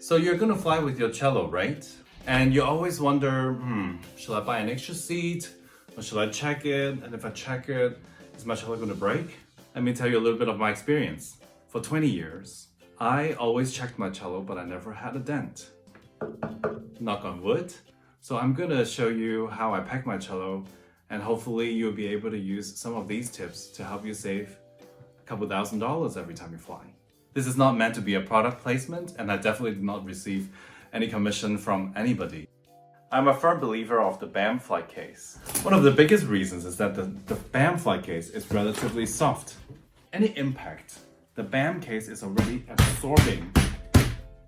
So you're gonna fly with your cello, right? And you always wonder, should I buy an extra seat? Or should I check it? And if I check it, is my cello gonna break? Let me tell you a little bit of my experience. For 20 years, I always checked my cello, but I never had a dent. Knock on wood. So I'm gonna show you how I pack my cello, and hopefully you'll be able to use some of these tips to help you save a couple $1,000s every time you fly. This is not meant to be a product placement, and I definitely did not receive any commission from anybody. I'm a firm believer of the BAM flight case. One of the biggest reasons is that the BAM flight case is relatively soft. Any impact, the BAM case is already absorbing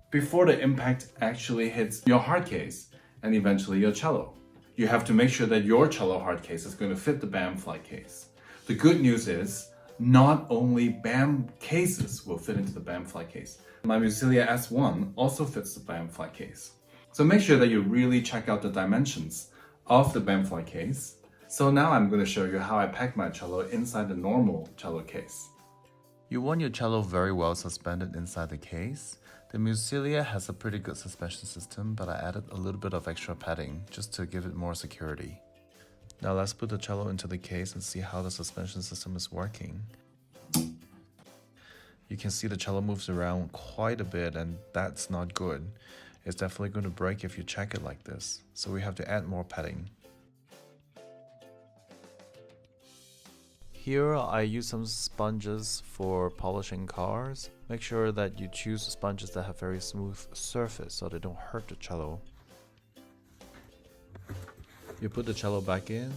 before the impact actually hits your hard case and eventually your cello. You have to make sure that your cello hard case is going to fit the BAM flight case. The good news is, not only BAM cases will fit into the BAM flight case. My Musilia S1 also fits the BAM flight case. So make sure that you really check out the dimensions of the BAM flight case. So now I'm going to show you how I pack my cello inside the normal cello case. You want your cello very well suspended inside the case. The Musilia has a pretty good suspension system, but I added a little bit of extra padding just to give it more security. Now let's put the cello into the case and see how the suspension system is working. You can see the cello moves around quite a bit, and that's not good. It's definitely going to break if you check it like this, so we have to add more padding. Here I use some sponges for polishing cars. Make sure that you choose sponges that have very smooth surface so they don't hurt the cello. You put the cello back in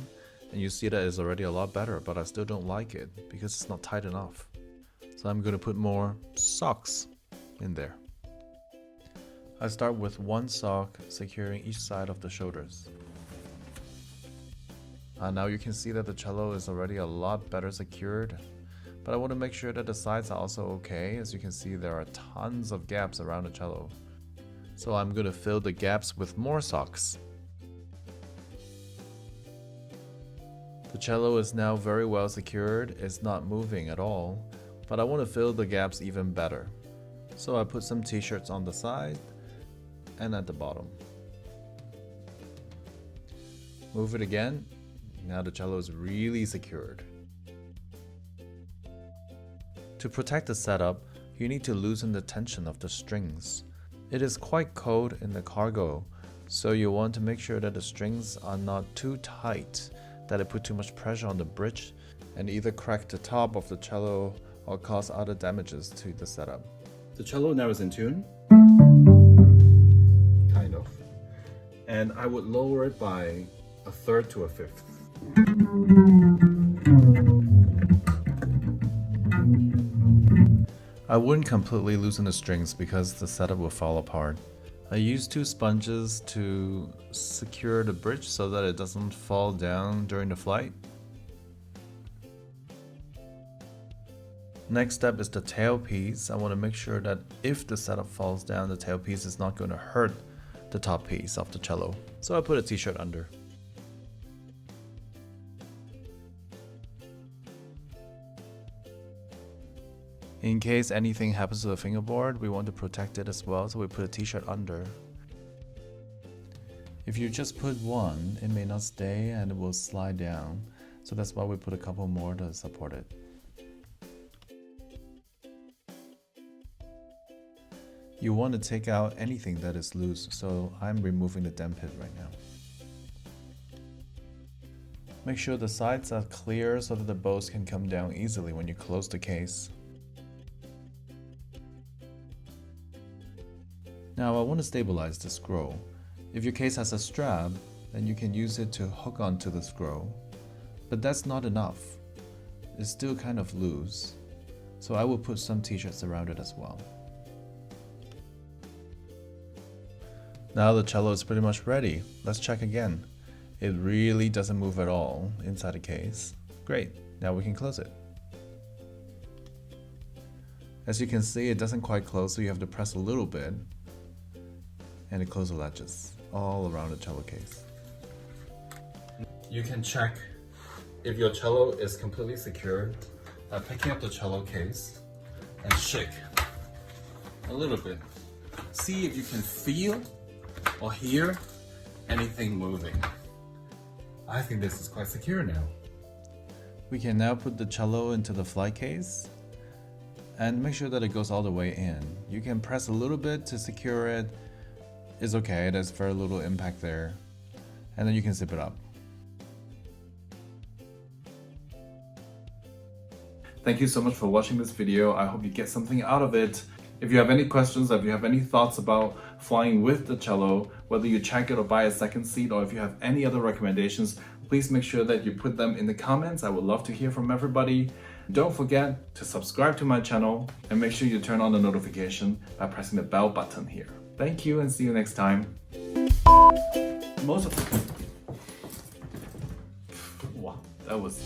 and you see that it's already a lot better, but I still don't like it because it's not tight enough. So I'm going to put more socks in there. I start with one sock securing each side of the shoulders. Now you can see that the cello is already a lot better secured, but I want to make sure that the sides are also okay. As you can see, there are tons of gaps around the cello. So I'm going to fill the gaps with more socks. The cello is now very well secured, it's not moving at all, but I want to fill the gaps even better. So I put some t-shirts on the side and at the bottom. Move it again. Now the cello is really secured. To protect the setup, you need to loosen the tension of the strings. It is quite cold in the cargo, so you want to make sure that the strings are not too tight, that it put too much pressure on the bridge and either crack the top of the cello or cause other damages to the setup. The cello now is in tune, kind of, and I would lower it by a third to a fifth. I wouldn't completely loosen the strings because the setup will fall apart. I use two sponges to secure the bridge so that it doesn't fall down during the flight. Next step is the tailpiece. I want to make sure that if the setup falls down, the tailpiece is not going to hurt the top piece of the cello. So I put a t-shirt under. In case anything happens to the fingerboard, we want to protect it as well, so we put a t-shirt under. If you just put one, it may not stay and it will slide down, so that's why we put a couple more to support it. You want to take out anything that is loose, so I'm removing the dent pit right now. Make sure the sides are clear so that the bows can come down easily when you close the case. Now I want to stabilize the scroll. If your case has a strap, then you can use it to hook onto the scroll. But that's not enough. It's still kind of loose, so I will put some t-shirts around it as well. Now the cello is pretty much ready. Let's check again. It really doesn't move at all inside the case. Great, now we can close it. As you can see, it doesn't quite close, so you have to press a little bit. And it closes latches all around the cello case. You can check if your cello is completely secured by picking up the cello case and shake a little bit see if you can feel or hear anything moving. I think this is quite secure now. We can now put the cello into the fly case and make sure that it goes all the way in. You can press a little bit to secure it. It's okay, there's very little impact there. And then you can zip it up. Thank you so much for watching this video. I hope you get something out of it. If you have any questions, if you have any thoughts about flying with the cello, whether you check it or buy a second seat, or if you have any other recommendations, please make sure that you put them in the comments. I would love to hear from everybody. Don't forget to subscribe to my channel and make sure you turn on the notification by pressing the bell button here. Thank you and see you next time. Wow, that was...